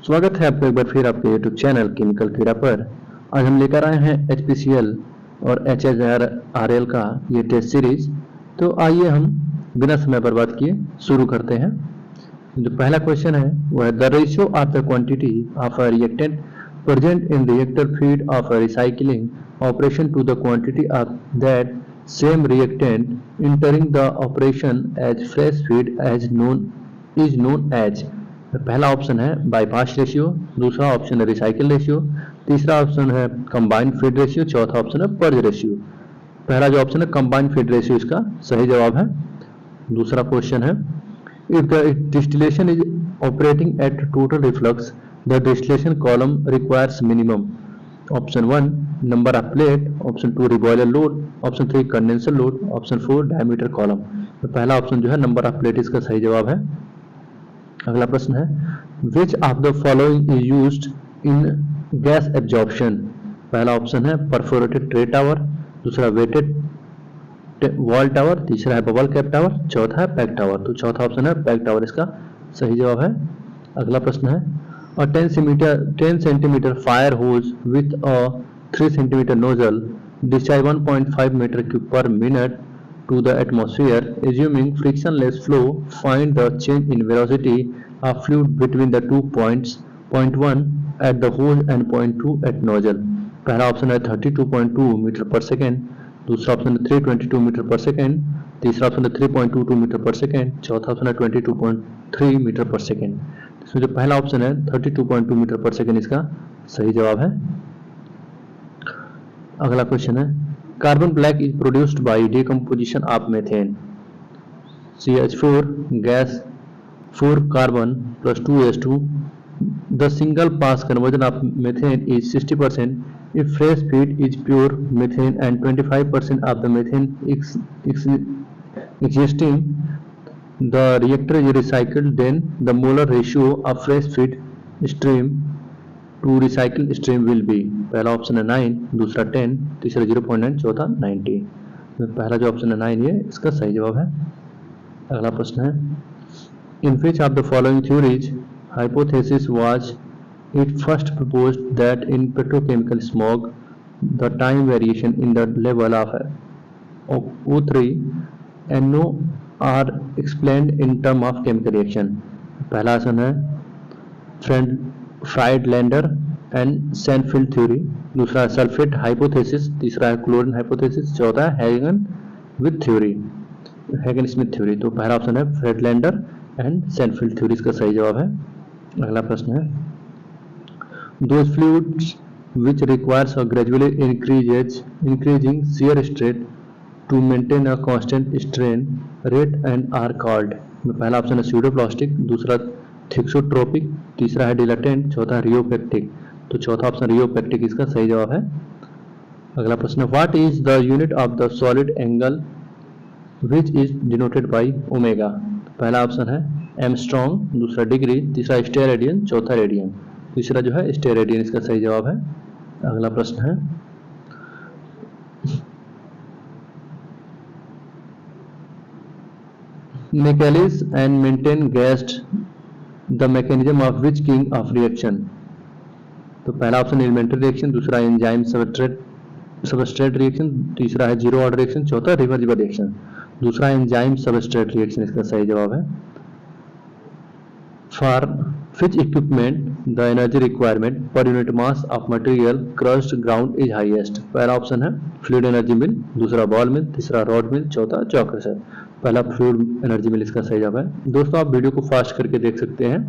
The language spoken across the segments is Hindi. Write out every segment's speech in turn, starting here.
स्वागत है आपका एक बार फिर आपके YouTube चैनल केमिकल कीड़ा पर। आज हम लेकर आए हैं HPCL और HHRL का ये टेस्ट सीरीज। तो आइए हम बिना समय बर्बाद किए शुरू करते हैं। जो पहला क्वेश्चन है वह the ratio of the quantity of a reactant present in reactor feed of a recycling operation to the quantity of that same reactant entering the operation as fresh feed is known as. पहला ऑप्शन है बाईपास रेशियो, दूसरा ऑप्शन है रिसाइकिल रेशियो, तीसरा ऑप्शन है कंबाइंड फीड रेशियो, चौथा ऑप्शन है पर्ज रेशियो। पहला जो ऑप्शन है कंबाइंड फीड रेशियो इसका सही जवाब है। दूसरा क्वेश्चन है if the distillation is operating at total reflux the distillation column requires minimum. Option 1 number of plate, option 2 reboiler load, option 3 condenser load, option 4 diameter column. तो पहला ऑप्शन जो है नंबर ऑफ प्लेट इसका सही जवाब है। अगला प्रश्न है which of the following is used in gas absorption. पहला ऑप्शन है परफोरेटेड ट्रे टावर, दूसरा वेटेड वॉल टावर, तीसरा है बबल कैप टावर, चौथा है पैक टावर। तो चौथा ऑप्शन है पैक टावर इसका सही जवाब है। अगला प्रश्न है अ 10 centimetre fire hose with a 3 centimetre nozzle discharge 1.5 meter cube per minute to the atmosphere assuming frictionless flow. Find the change in velocity of fluid between the 2 points, point 1 at the hose and point 2 at nozzle। पहला ऑप्शन है 32.2 मीटर पर सेकेंड, दूसरा ऑप्शन है 322 मीटर पर सेकेंड, तीसरा ऑप्शन है 3.22 मीटर पर सेकेंड, चौथा ऑप्शन है 22.3 मीटर पर सेकेंड। इसमें जो पहला ऑप्शन है 32.2 मीटर पर सेकेंड इसका सही जवाब है। अगला क्वेश्चन है carbon black is produced by decomposition of methane. CH4 gas 4 carbon plus 2H2। The single pass conversion of methane is 60% if fresh feed is pure methane and 25% of the methane existing the reactor is recycled, then the molar ratio of fresh feed stream to recycle stream will be. पहला ऑप्शन है 9, दूसरा 10, तीसरा 0.9, चौथा 90। पहला जो ऑप्शन है 9 ये इसका सही जवाब है। अगला प्रश्न है in which of the following theories hypothesis was it first proposed that in petrochemical smog the time variation in the level of O3 NO are explained in term of chemical reaction. पहला ऑप्शन है फ्राइडलैंडर एंड सैनफील्ड थ्योरी, दूसरा है सल्फेट हाइपोथेसिस, तीसरा है क्लोरीन हाइपोथेसिस, चौथा है हैगन स्मिथ थ्योरी। तो पहला ऑप्शन है फ्राइडलैंडर एंड सैनफील्ड थ्योरी इसका सही जवाब है। अगला प्रश्न है those fluids which requires a gradually increasing shear stress to maintain a constant strain rate and are called. पहला ऑप्शन है स्यूडोप्लास्टिक, दूसरा थिक्सोट्रोपिक, तीसरा है डिलेटेंट, चौथा है रियोपेक्टिक। तो चौथा ऑप्शन रियोपेक्टिक इसका सही जवाब है। अगला प्रश्न है what is the unit of the solid angle which is denoted by omega. पहला ऑप्शन है एमस्ट्रॉन्ग, दूसरा डिग्री, तीसरा स्टेरेडियन, चौथा रेडियन। तीसरा जो है स्टेरेडियन इसका सही जवाब है। अगला प्रश्न है Michaelis and Menten guessed the mechanism of which king of reaction। तो पहला ऑप्शन एलिमेंट्री रिएक्शन, दूसरा एंजाइम सबस्ट्रेट रिएक्शन, तीसरा है जीरो ऑर्डर रिएक्शन, चौथा रिवर्सिबल रिएक्शन। दूसरा एंजाइम सबस्ट्रेट रिएक्शन इसका सही जवाब है। For which equipment the energy requirement per unit mass of material crushed ground is highest। पहला ऑप्शन है फ्लूइड एनर्जी मिल, दूसरा बॉल मिल, तीसरा रॉड मिल, चौथा चॉक क्रशर। पहला फ्लूइड एनर्जी मिल इसका सही जवाब है। दोस्तों आप वीडियो को फास्ट करके देख सकते हैं।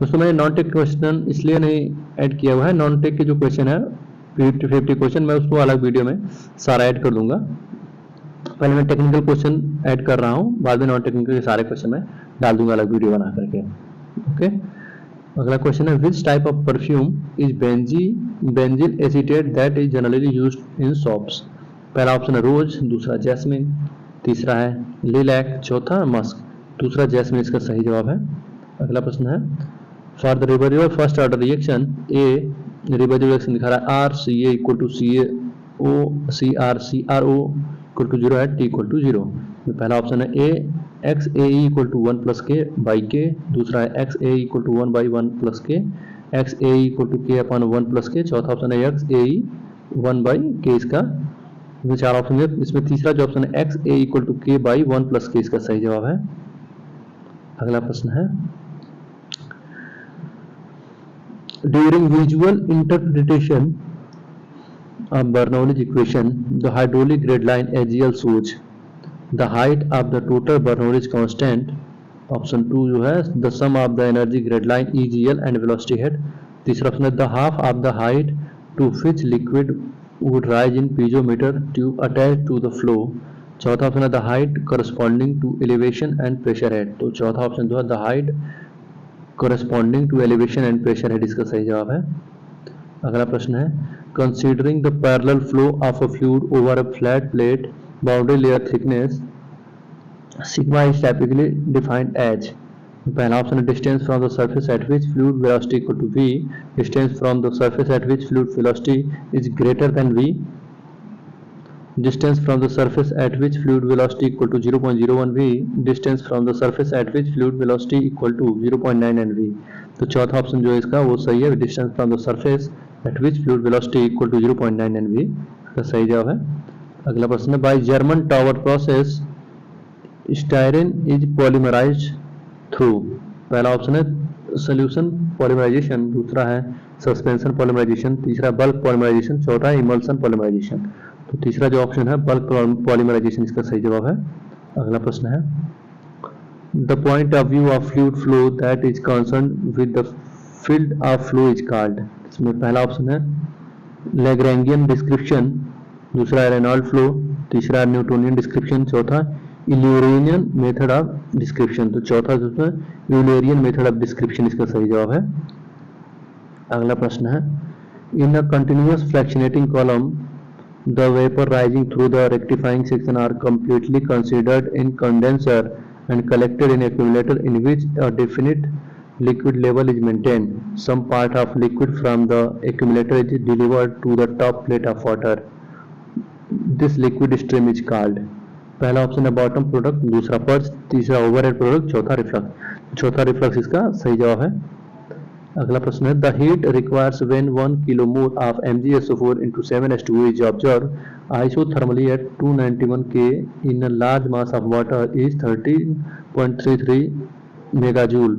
दोस्तों मैंने नॉन टेक क्वेश्चन इसलिए नहीं ऐड किया हुआ है, नॉन टेक के जो क्वेश्चन है 50 क्वेश्चन मैं उसको अलग वीडियो में सारा ऐड कर दूंगा। पहले मैं टेक्निकल क्वेश्चन ऐड कर रहा हूँ, बाद में नॉन टेक्निकल के सारे क्वेश्चन मैं डाल दूंगा अलग वीडियो बना करके। ओके अगला क्वेश्चन है which type of perfume is बेंजील acetate that is generally used in soaps. पहला ऑप्शन है रोज, दूसरा जैस्मिन, तीसरा है लिलैक, चौथा मस्क। दूसरा जैस्मिन इसका सही जवाब है। अगला प्रश्न है for the reversible first order reaction A reversible reaction दिखा रहा है R C A equal to C A O C R O equal to 0 है, टी इक्वल टू 0। पहला ऑप्शन है A X A equal to 1 plus K by K, दूसरा है X A equal to 1 by 1 plus K, X A equal to K upon 1 plus K, चौथा ऑप्शन है एक्स ए 1 बाई के, इसका इसमें 4 ऑप्शन है। इसमें तीसरा जो ऑप्शन है एक्स ए इक्वल टू के बाई 1 प्लस के, इसका सही जवाब है। अगला प्रश्न है during visual interpretation of Bernoulli's equation, the hydraulic red line AGL shows the height of the total Bernoulli's constant. Option 2 जो है the sum of the energy red line EGL and velocity head. तीसरा ऑप्शन है the half of the height to which liquid would rise in piezometer tube attached to the flow. चौथा ऑप्शन है the height corresponding to elevation and pressure head. तो चौथा ऑप्शन जो है the height corresponding to elevation and pressure head, इसका सही जवाब है। अगला प्रश्न है considering the parallel flow of a fluid over a flat plate boundary layer thickness sigma is typically defined as, पहला ऑप्शन है distance from the surface at which fluid velocity equal to v, distance from the surface at which fluid velocity is greater than v, distance from the surface at which fluid velocity equal to 0.01 v, distance from the surface at which fluid velocity equal to 0.99 v। तो चौथा ऑप्शन जो है इसका वो सही है, distance from the surface at which fluid velocity equal to 0.99 v, का सही जवाब है। अगला प्रश्न है by German Tower process styrene is polymerized through, पहला ऑप्शन है solution polymerization, दूसरा है suspension polymerization, तीसरा bulk polymerization, चौथा है emulsion polymerization। तो तीसरा जो ऑप्शन है bulk polymerization, इसका सही जवाब है। अगला प्रश्न है the point of view of fluid flow that is concerned with the field of flow is called, इसमें पहला ऑप्शन है लैग्रैंगियन डिस्क्रिप्शन, दूसरा है रेनॉल्ड फ्लो, तीसरा है न्यूटोनियन डिस्क्रिप्शन, चौथा यूलेरियन मेथड ऑफ डिस्क्रिप्शन। तो चौथा जो है यूलेरियन मेथड ऑफ डिस्क्रिप्शन, इसका सही जवाब है। अगला प्रश्न है in a continuous fractionating column the vapour rising through the rectifying section are completely considered in condenser and collected in accumulator in which a definite liquid level is maintained. Some part of liquid from the accumulator is delivered to the top plate of water. This liquid stream is called, पहला ऑप्शन है बॉटम प्रोडक्ट, दूसरा पर्च, तीसरा ओवरहेड प्रोडक्ट, चौथा रिफ्लक्स। चौथा रिफ्लक्स इसका सही जवाब है। अगला प्रश्न है the heat requires when 1 kmol of MgSO4 into 7H2O is observed isothermally at 291 K in a large mass of water is 13.33 megajoule.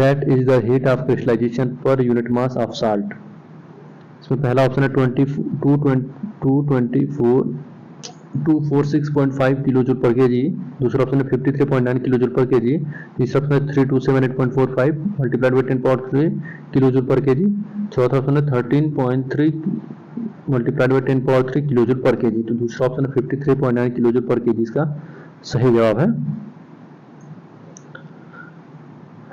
That is the heat of crystallization per unit mass of salt. इसमें पहला ऑप्शन है 246.5 किलो जूल पर केजी, दूसरा ऑप्शन है 53.9 किलो जूल पर केजी, तीसरा ऑप्शन है 3278.45 multiplied by 10 power 3 kilo joule पर केजी, चौथा ऑप्शन है 13.3 multiplied by 10 power 3 kilo joule पर केजी। तो दूसरा ऑप्शन है 53.9 किलो जूल पर केजी, इसका सही जवाब है।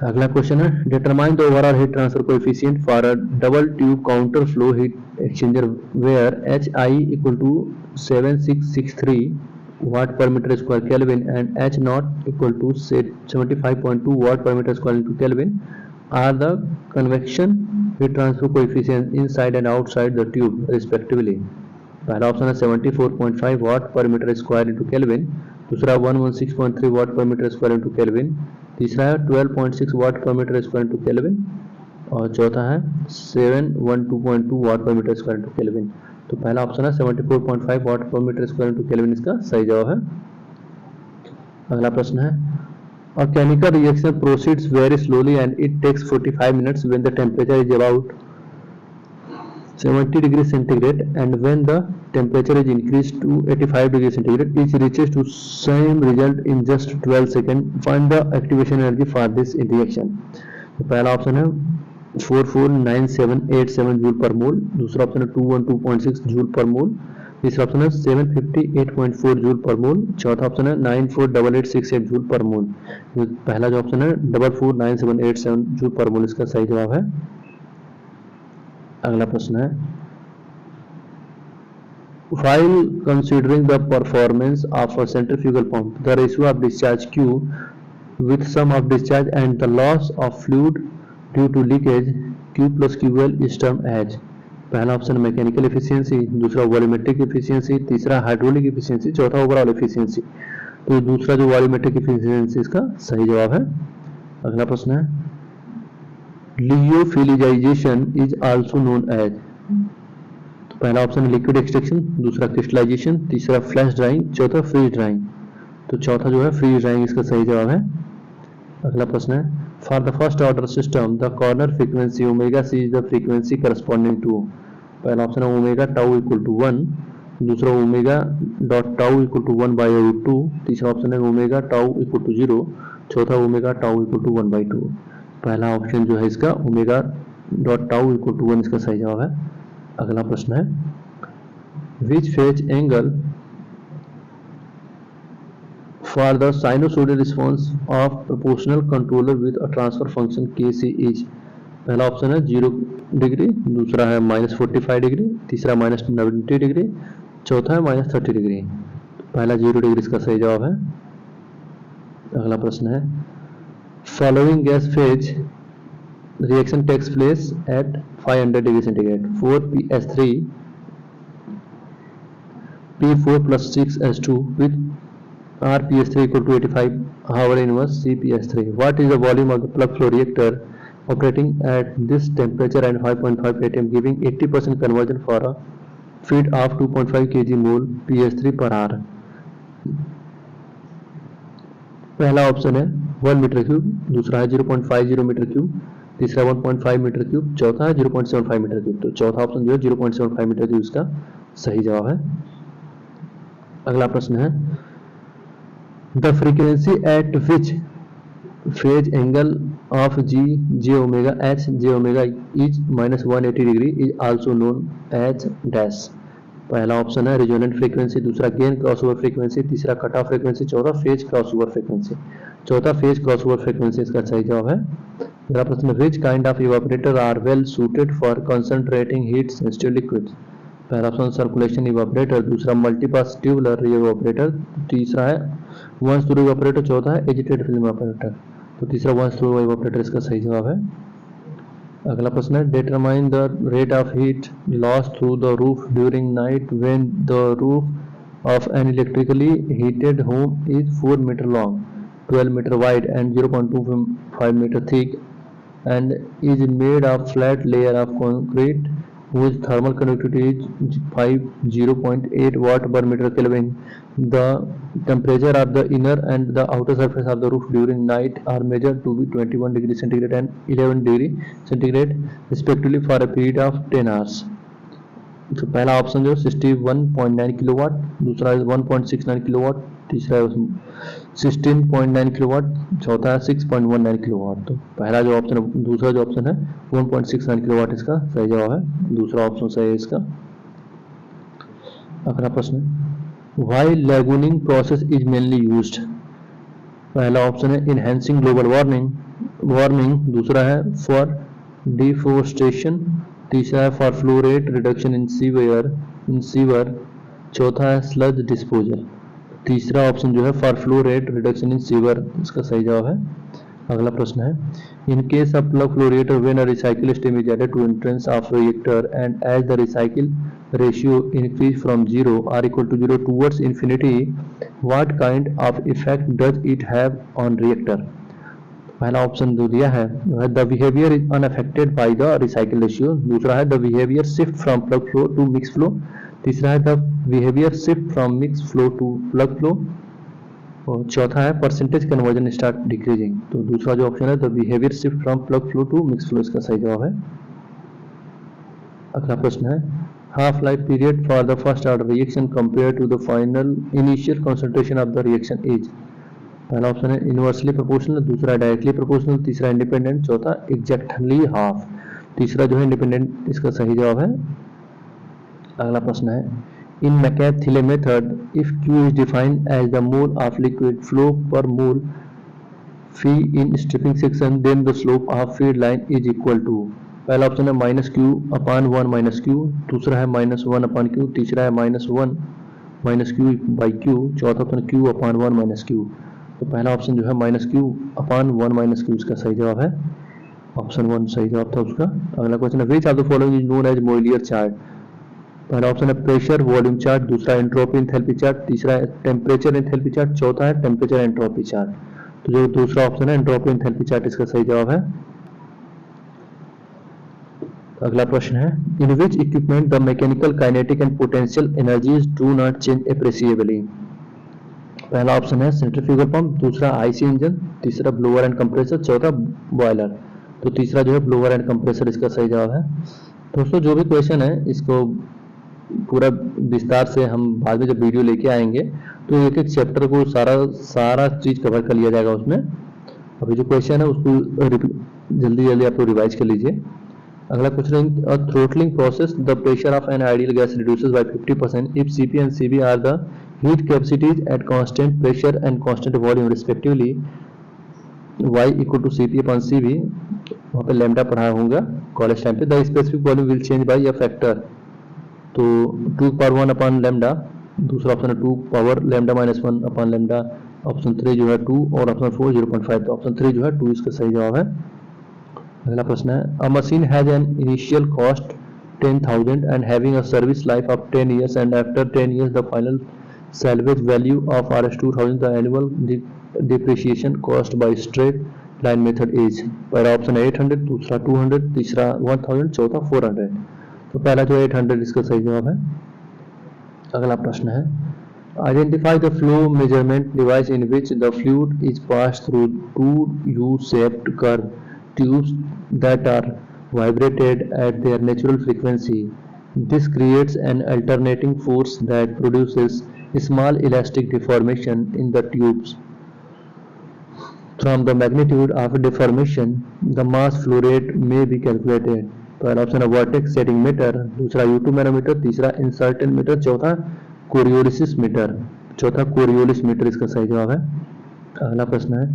अगला क्वेश्चन है determine the overall heat transfer coefficient for a double tube counter flow heat exchanger where HI equal to 7663 watt per meter square Kelvin and H naught equal to 75.2 watt per meter square into Kelvin are the convection heat transfer coefficients inside and outside the tube respectively. पहला ऑप्शन है 74.5 watt per meter square into Kelvin, दूसरा 116.3 watt per meter square into Kelvin, तीसरा है 12.6 watt per meter square into Kelvin और चौथा है 712.2 watt per meter square into Kelvin। तो पहला ऑप्शन है 74.5 वाट per metre square into kelvin, इसका सही जवाब है। अगला प्रश्न है a chemical reaction proceeds very slowly and it takes 45 minutes when the temperature is about 70 degrees centigrade and when the temperature is increased to 85 degrees centigrade it reaches to same result in just 12 seconds. Find the activation energy for this reaction। तो पहला ऑप्शन है 449787 जूल पर मोल, दूसरा ऑप्शन है 212.6 जूल पर मोल, तीसरा ऑप्शन है 758.4 जूल पर मोल, चौथा ऑप्शन है 948868 जूल पर मोल। पहला जो ऑप्शन है 449787 जूल पर मोल, इसका सही जवाब है। अगला प्रश्न है while considering the performance of a centrifugal pump the ratio of discharge Q with sum of discharge and the loss of fluid due to leakage Q plus QL is termed as, पहला ऑप्शन मैकेनिकल एफिशिएंसी, दूसरा वॉल्यूमेट्रिक एफिशिएंसी, तीसरा हाइड्रोलिक एफिशिएंसी, चौथा ओवरऑल एफिशिएंसी। तो दूसरा जो वॉल्यूमेट्रिक एफिशिएंसी इसका सही जवाब है। अगला प्रश्न है लियोफिलिजाइजेशन इज आल्सो नोन एज। तो पहला ऑप्शन है लिक्विड एक्सट्रैक्शन, दूसरा क्रिस्टलाइजेशन, तीसरा फ्लैश ड्राइंग, चौथा फ्रीज ड्राइंग। तो चौथा जो है फ्रीज ड्राइंग इसका सही जवाब है। अगला प्रश्न है for the first order system the corner frequency omega c is the frequency corresponding to. पहला ऑप्शन है ओमेगा टाउ इक्वल टू 1, दूसरा omega dot tau equal to 1 by root 2, तीसरा ऑप्शन है ओमेगा टाउ इक्वल टू 0, चौथा omega tau equal to 1 by 2। पहला ऑप्शन जो है इसका omega dot tau equal to 1 इसका सही जवाब है। अगला प्रश्न है which phase angle for the sinusoidal response of proportional controller with a transfer function kc is। पहला ऑप्शन है 0 डिग्री, दूसरा है -45 डिग्री, तीसरा -90 डिग्री, चौथा है -30 डिग्री। पहला 0 डिग्री इसका सही जवाब है। अगला प्रश्न है following gas phase reaction takes place at 500 degree centigrade 4pS3 P4 plus 6S2 with RPS3 equal to 85 Howard inverse CPS3. What is the volume of the plug flow reactor operating at this temperature and 5.5 atm giving 80% conversion for a feed of 2.5 kg mole PS3 per hour? पहला ऑप्शन है 1 मीटर क्यूब, दूसरा है 0.50 मीटर क्यूब, तीसरा 1.5 मीटर क्यूब, चौथा है 0.75 मीटर क्यूब। तो चौथा ऑप्शन जो है 0.75 मीटर क्यूब इसका सही जवाब है। अगला प्रश्न है the frequency at which phase angle of j omega h j omega is -180 degree is also known as dash। पहला ऑप्शन है रेजोनेंट फ्रीक्वेंसी, दूसरा गेन क्रॉसओवर फ्रीक्वेंसी, तीसरा कट ऑफ फ्रीक्वेंसी, चौथा फेज क्रॉसओवर फ्रीक्वेंसी। चौथा फेज क्रॉसओवर फ्रीक्वेंसी इसका सही जवाब है। अगला प्रश्न which kind of evaporator are well suited for concentrating heat sensitive liquids. पहला ऑप्शन सर्कुलेशन इवापोरेटर, दूसरा मल्टीपास ट्यूबुलर इवापोरेटर, तीसरा है वंस थ्रू इवापोरेटर, चौथा है एजिटेड फिल्म इवापोरेटर। तो तीसरा वंस थ्रू इवापोरेटर इसका सही जवाब है। अगला प्रश्न है determine the rate of heat loss through the roof during night when the roof of an electrically heated home is 4 metre long, 12 metre wide and 0.25 metre thick and is made of flat layer of concrete whose thermal conductivity is 0.8 watt per meter Kelvin. The temperature of the inner and the outer surface of the roof during night are measured to be 21 degree centigrade and 11 degree centigrade respectively for a period of 10 hours. तो पहला ऑप्शन जो 61.9 किलोवाट, दूसरा 1.69 किलोवाट, तीसरा 16.9 किलोवाट, चौथा 6.19 किलोवाट। तो पहला जो ऑप्शन है, दूसरा जो ऑप्शन है 1.69 किलोवाट इसका सही जवाब है। दूसरा ऑप्शन सही है इसका। अगला प्रश्न why lagooning process is mainly used. पहला ऑप्शन है इनहेंसिंग ग्लोबल वार्मिंग, दूसरा है फॉर डिफोरेस्टेशन, तीसरा है for flow rate reduction in sewer, चौथा है स्लज डिस्पोजल। तीसरा ऑप्शन जो है for flow rate reduction in sewer इसका सही जवाब है। अगला प्रश्न है in case of plug flow reactor when a recycle stream is added to entrance of reactor and as the recycle ratio increase from 0 or equal to 0 towards infinity what kind of effect does it have on reactor। पहला ऑप्शन जो दिया है the behaviour is unaffected by the recycle ratio, दूसरा है the behaviour shift from plug flow to mix flow, तीसरा है the behaviour shift from mix flow to plug flow, और चौथा है परसेंटेज कन्वर्जन स्टार्ट डिक्रीजिंग। तो दूसरा जो ऑप्शन है the behaviour shift from plug flow to mix flow इसका सही जवाब है। अगला प्रश्न है half life period for the first order reaction compare to the final initial concentration of the reaction is. पहला ऑप्शन है इनवर्सली प्रोपोर्शनल, दूसरा डायरेक्टली प्रोपोर्शनल, तीसरा इंडिपेंडेंट, चौथा एग्जैक्टली हाफ। तीसरा जो है इंडिपेंडेंट इसका सही जवाब है। अगला प्रश्न है in McCabe Thiele method if Q is defined as the mole of liquid flow per mole phi in stripping section then the slope of feed line is equal to। पहला ऑप्शन है -Q/1 -Q, दूसरा है -1/Q, तीसरा है -1 -Q/Q, चौथा ऑप्शन Q/1 -Q। तो पहला ऑप्शन जो है -Q/1 -Q इसका सही जवाब है। ऑप्शन 1 सही जवाब था उसका। अगला क्वेश्चन है which of the following is known as Mollier chart. पहला ऑप्शन है प्रेशर वॉल्यूम चार्ट, दूसरा एंट्रोपी एंथैल्पी चार्ट, तीसरा है टेम्परेचर एंथैल्पी चार्ट, चौथा है टेम्परेचर एंट्रोपी चार्ट। तो जो दूसरा ऑप्शन है एंट्रोपी एंथैल्पी चार्ट इसका सही जवाब है। अगला प्रश्न है, in which equipment the mechanical kinetic and potential energies do not change appreciably. पहला ऑप्शन है सेंट्रीफ्यूगल पंप, दूसरा आईसी इंजन, तीसरा ब्लोअर एंड कंप्रेसर, चौथा बॉयलर। तो तीसरा जो है ब्लोअर एंड कंप्रेसर इसका सही जवाब है। दोस्तों जो भी क्वेश्चन है इसको पूरा विस्तार से हम बाद में जब वीडियो लेके आएंगे तो एक एक चैप्टर को सारा चीज कवर कर लिया जाएगा उसमें। अभी जो क्वेश्चन है उसको जल्दी जल्दी आप रिवाइज कर लीजिए। अगला question, throttling process the pressure of an ideal gas reduces by 50% if CP and CB are the heat capacities at constant pressure and constant volume respectively. y equal to CP upon CB, वहाँ पे लैम्डा पढ़ा होगा कॉलेज टाइम पे। The specific volume will change by a factor, तो 2 पावर 1 अपॉन लैम्डा। दूसरा ऑप्शन है 2 power lambda minus 1 upon lambda. Option 3 जो है 2 और ऑप्शन 4 0.5। तो ऑप्शन 3 जो है 2 इसका सही जवाब है। अगला प्रश्न है, अ machine has an initial cost 10,000 and having a service life of 10 years and after 10 years the final salvage value of Rs2000 the annual depreciation cost by straight line method is। पहला ऑप्शन है 800, दूसरा 200, तीसरा 1000, चौथा 400। तो पहला जो 800 इसका सही जवाब है। अगला प्रश्न है, identify the flow measurement device in which the fluid is passed through two U-shaped curved tubes that are vibrated at their natural frequency. This creates an alternating force that produces small elastic deformation in the tubes. From the magnitude of deformation, the mass flow rate may be calculated. पहला ऑप्शन है वर्टेक्स सेटिंग मीटर, दूसरा U2 मैनोमीटर, तीसरा इंसर्टेन मीटर, चौथा कोरियोलिस मीटर। चौथा कोरियोलिस मीटर इसका सही जवाब है। अगला प्रश्न है,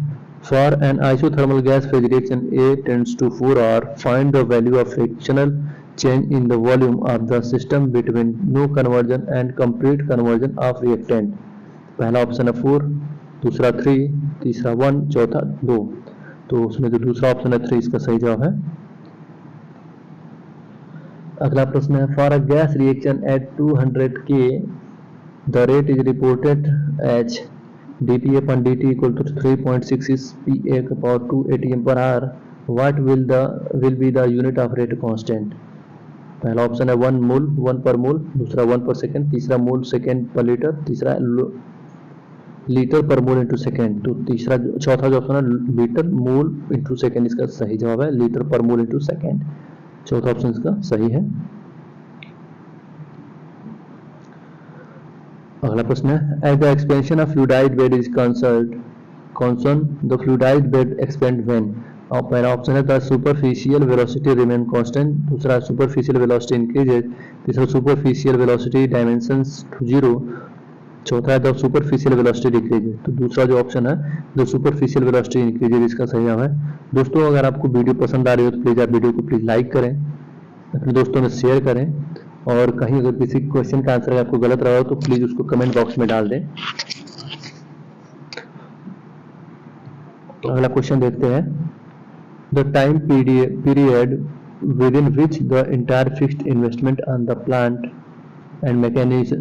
for an isothermal gas phase reaction A tends to 4R, find the value of frictional change in the volume of the system between no conversion and complete conversion of reactant। पहला ऑप्शन है 4, दूसरा 3, तीसरा 1, चौथा 2। तो उसमें जो दूसरा ऑप्शन है 3 इसका सही जवाब है। अगला प्रश्न है, for a gas reaction at 200 K the rate is reported as dP upon dt equal to 3.66 PA का power 2 ATM per hour। What will be the unit of rate constant। पहला ऑप्शन है 1 मोल 1 पर मोल, दूसरा 1 पर सेकेंड, तीसरा मोल सेकेंड पर लीटर, तीसरा litre per mole into second. तो तीसरा चौथा जो ऑप्शन है लीटर मोल इंटू सेकेंड इसका सही जवाब है, litre per mole into second. चौथा ऑप्शन इसका सही है। अगला प्रश्न है, as the expansion of fluidized bed is concern the fluidized bed expand when. और पहला ऑप्शन है the superficial velocity remain constant, दूसरा सुपरफिशियल वेलोसिटी इंक्रीजेज, तीसरा सुपरफिशियल वेलोसिटी डायमेंशंस टू 0, चौथा है द सुपरफिशियल वेलोसिटी डिक्रीजेज। तो दूसरा जो ऑप्शन है द सुपरफिशियल वेलोसिटी इंक्रीजेज इसका सही जवाब है। दोस्तों अगर आपको वीडियो पसंद आ रही हो तो प्लीज़ आप वीडियो को प्लीज़ लाइक करें, अपने दोस्तों में शेयर करें, और कहीं अगर किसी क्वेश्चन का आंसर आपको गलत रहा हो तो प्लीज उसको कमेंट बॉक्स में डाल दें। अगला क्वेश्चन देखते हैं, the time period within which the entire fixed investment on the plant and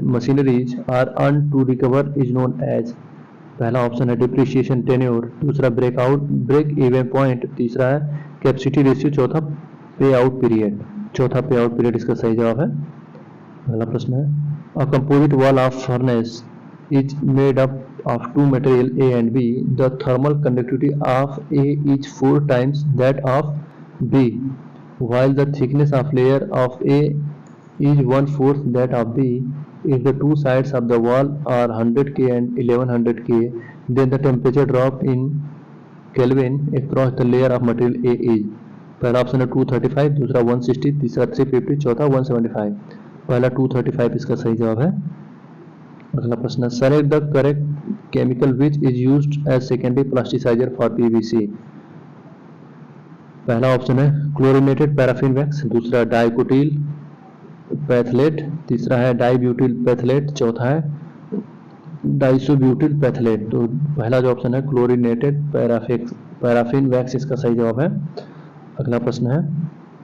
machineries are earn to recover is known as. पहला ऑप्शन है डिप्रिसिएशन टेन्योर, दूसरा ब्रेक इवन पॉइंट, तीसरा है कैपेसिटी रेशियो, चौथा पे आउट पीरियड। चौथा पे आउट पीरियड इसका सही जवाब है। अगला प्रश्न है, a composite wall of furnace is made up of two material A and B. The thermal conductivity of A is 4 times that of B, while the thickness of layer of A is 1/4 that of B. If the two sides of the wall are 100 K and 1100 K, then the temperature drop in Kelvin across the layer of material A is। पहला ऑप्शन है 235, दूसरा 160, तीसरा 350, चौथा 175। पहला 235 इसका सही जवाब है। अगला प्रश्न है, select the correct chemical which is used as secondary plasticizer for PVC. पहला ऑप्शन है क्लोरीनेटेड पैराफिन वैक्स, दूसरा डाइकोटिल पैथलेट, तीसरा है डाइब्यूटिल पैथलेट, चौथा है डाइसोब्यूटिल पैथलेट। तो पहला जो ऑप्शन है क्लोरीनेटेड पैराफिन वैक्स इसका सही जवाब है। अगला प्रश्न है,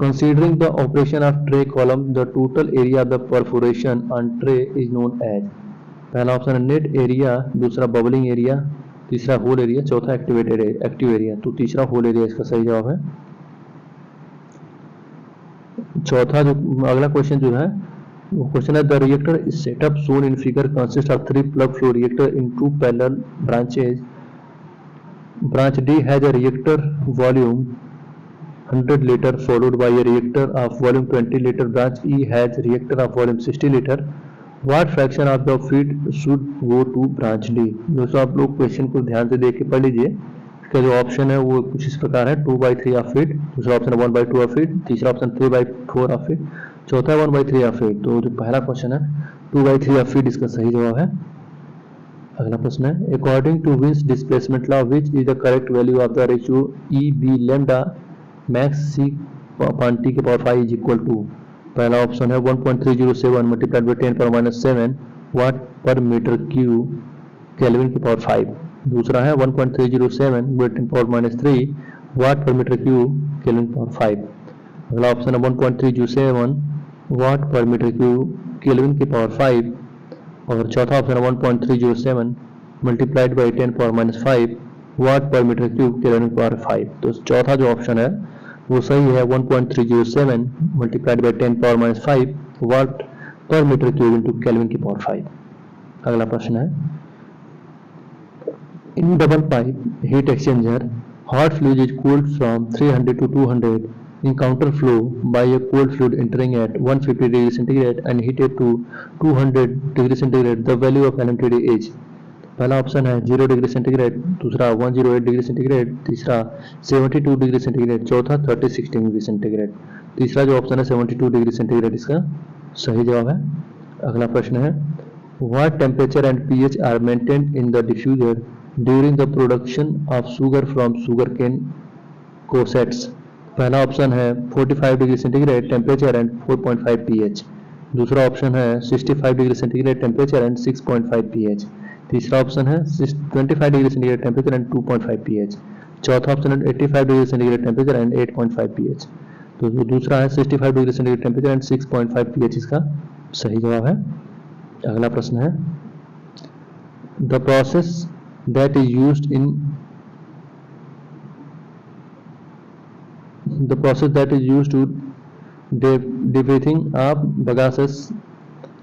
considering the operation of tray column the total area of the perforation on tray is known as. पहला ऑप्शन है नेट एरिया, दूसरा बबलिंग एरिया, तीसरा होल एरिया, चौथा एक्टिव एरिया। तो तीसरा होल एरिया इसका सही जवाब है। चौथा जो अगला क्वेश्चन जो है वो क्वेश्चन है, the reactor setup shown in figure consists of 3 plug flow reactor in 2 parallel branches. Branch D has a reactor volume 100 liter followed by a reactor of volume 20 liter. Branch E has reactor of volume 60 liter. What fraction of the feed should go to branch D? दोस्तों आप लोग क्वेश्चन को ध्यान से देख के पढ़ लीजिए। इसका जो ऑप्शन है वो कुछ इस प्रकार है, 2/3 ऑफ फीट, दूसरा ऑप्शन 1/2 ऑफ फीट, तीसरा ऑप्शन 3/4 ऑफ फीट, चौथा 1/3 ऑफ फीट। तो जो पहला क्वेश्चन है 2/3 ऑफ फीट इसका सही जवाब है। अगला प्रश्न है, according to which displacement law which is the correct value of the ratio E B lambda max C upon T के पावर 5 इज इक्वल टू। पहला ऑप्शन है 1.307 multiplied by 10⁻⁷ watt per metre cube kelvin की पावर 5। दूसरा है 1.307 by 10⁻³ watt per metre cube kelvin की पावर 5। अगला ऑप्शन है 1.307 watt per metre cube kelvin की पावर 5। और चौथा ऑप्शन है 1.307 मल्टीप्लाइड बाय 10⁻⁵ वाट पर मीटर क्यूब केल्विन की पावर 5। तो चौथा जो ऑप्शन है वो सही है, 1.307 मल्टीप्लाइड बाय 10⁻⁵ वाट per metre cube into kelvin की पावर 5। अगला प्रश्न है, in double pipe heat exchanger hot fluid is cooled from 300 to 200 in counter flow by a cold fluid entering at 150 degree centigrade and heated to 200 degree centigrade. The value of LMTD is। पहला ऑप्शन है 0 डिग्री सेंटीग्रेड, दूसरा 108 डिग्री सेंटीग्रेड, तीसरा 72 डिग्री सेंटीग्रेड, चौथा 36 डिग्री सेंटीग्रेड। तीसरा जो ऑप्शन है 72 डिग्री सेंटीग्रेड इसका सही जवाब है। अगला प्रश्न है, what temperature and pH are maintained in the diffuser during the production of sugar from sugar cane cossettes. पहला ऑप्शन है 45 degree centigrade temperature and 4.5 pH। दूसरा ऑप्शन है 65 degree centigrade temperature and 6.5 pH। तीसरा ऑप्शन है 25 degree centigrade temperature and 2.5 pH। चौथा ऑप्शन है 85 degree centigrade temperature and 8.5 pH। तो जो दूसरा है 65 degree centigrade temperature and 6.5 pH इसका सही जवाब है। अगला प्रश्न है, the process that is used in to debathing of bagases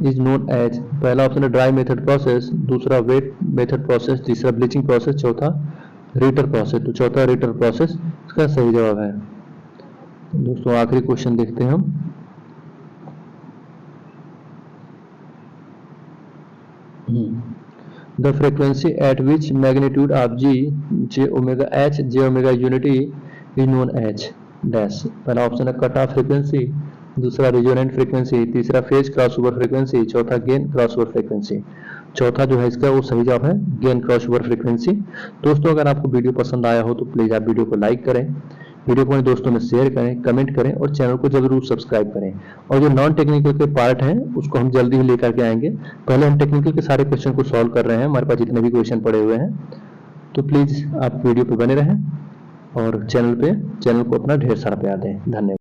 is known as। पहला ऑप्शन है ड्राई मेथड प्रोसेस, दूसरा वेट मेथड प्रोसेस, तीसरा ब्लीचिंग प्रोसेस, चौथा रीटर प्रोसेस। तो चौथा रीटर प्रोसेस इसका सही जवाब है। दोस्तों आखिरी क्वेश्चन देखते हैं हम। The frequency at which magnitude of G, J omega H, J omega unity is known as dash। पहला ऑप्शन है कट ऑफ फ्रीक्वेंसी, दूसरा रेजोनेंट फ्रीक्वेंसी, तीसरा फेज क्रॉसओवर फ्रीक्वेंसी, चौथा गेन क्रॉसओवर फ्रीक्वेंसी। चौथा जो है इसका वो सही जवाब है, गेन क्रॉसओवर फ्रीक्वेंसी। दोस्तों अगर आपको वीडियो पसंद आया हो तो प्लीज आप वीडियो को लाइक करें, वीडियो को अपने दोस्तों में शेयर करें, कमेंट करें और चैनल को जरूर सब्सक्राइब करें। और जो नॉन टेक्निकल के पार्ट हैं उसको हम जल्दी ही लेकर के आएंगे। पहले हम टेक्निकल के सारे क्वेश्चन को सॉल्व कर रहे हैं, हमारे पास जितने भी क्वेश्चन पड़े हुए हैं। तो प्लीज आप वीडियो पे बने रहें और चैनल को अपना ढेर सारा प्यार दें। धन्यवाद।